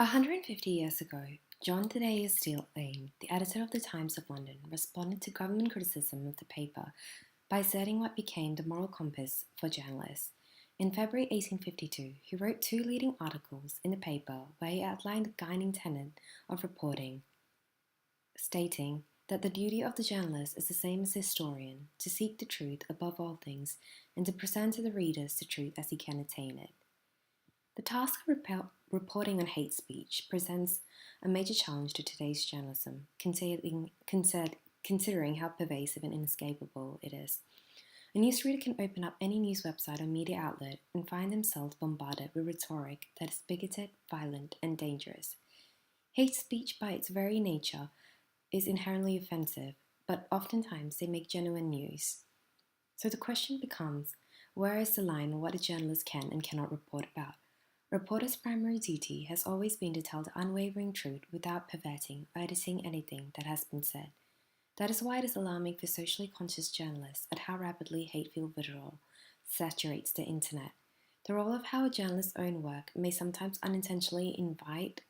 150 years ago, John Thaddeus Steele Lane, the editor of the Times of London, responded to government criticism of the paper by asserting what became the moral compass for journalists. In February 1852, he wrote two leading articles in the paper where he outlined the guiding tenet of reporting, stating that the duty of the journalist is the same as the historian, to seek the truth above all things and to present to the readers the truth as he can attain it. The task of reporting on hate speech presents a major challenge to today's journalism, considering how pervasive and inescapable it is. A newsreader can open up any news website or media outlet and find themselves bombarded with rhetoric that is bigoted, violent, and dangerous. Hate speech, by its very nature, is inherently offensive, but oftentimes they make genuine news. So the question becomes, where is the line on what a journalist can and cannot report about? A reporter's primary duty has always been to tell the unwavering truth without perverting or editing anything that has been said. That is why it is alarming for socially conscious journalists at how rapidly hate-filled vitriol saturates the internet. The role of how a journalist's own work may sometimes unintentionally invite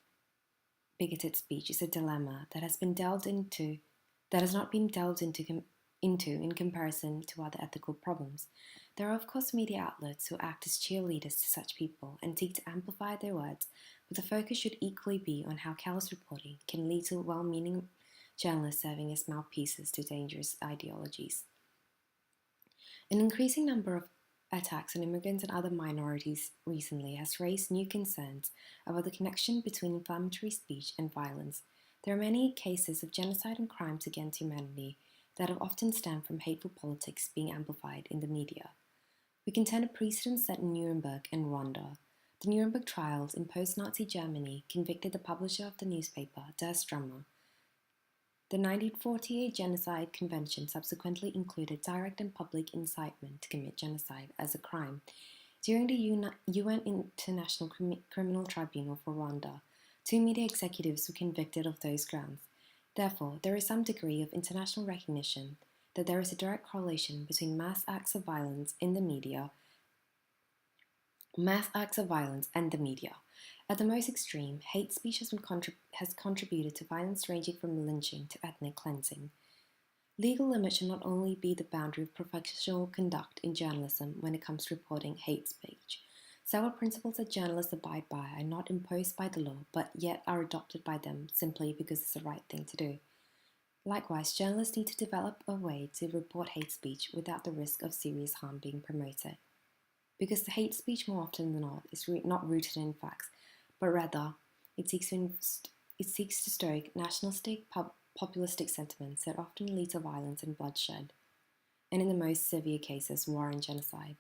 bigoted speech is a dilemma that has not been delved into in comparison to other ethical problems. There are, of course, media outlets who act as cheerleaders to such people and seek to amplify their words, but the focus should equally be on how callous reporting can lead to well-meaning journalists serving as mouthpieces to dangerous ideologies. An increasing number of attacks on immigrants and other minorities recently has raised new concerns about the connection between inflammatory speech and violence. There are many cases of genocide and crimes against humanity that have often stemmed from hateful politics being amplified in the media. We contend a precedent set in Nuremberg and Rwanda. The Nuremberg trials in post-Nazi Germany convicted the publisher of the newspaper, Der Stürmer. The 1948 Genocide Convention subsequently included direct and public incitement to commit genocide as a crime. During the UN International Criminal Tribunal for Rwanda, two media executives were convicted of those grounds. Therefore, there is some degree of international recognition that there is a direct correlation between mass acts of violence and the media. At the most extreme, hate speech has contributed to violence ranging from lynching to ethnic cleansing. Legal limits should not only be the boundary of professional conduct in journalism when it comes to reporting hate speech. Several principles that journalists abide by are not imposed by the law, but yet are adopted by them simply because it's the right thing to do. Likewise, journalists need to develop a way to report hate speech without the risk of serious harm being promoted. Because the hate speech, more often than not, is not rooted in facts, but rather it seeks to stoke nationalistic, populistic sentiments that often lead to violence and bloodshed, and in the most severe cases, war and genocide.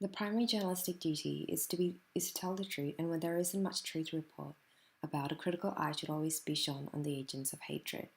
The primary journalistic duty is to tell the truth, and when there isn't much truth to report about, a critical eye should always be shone on the agents of hatred.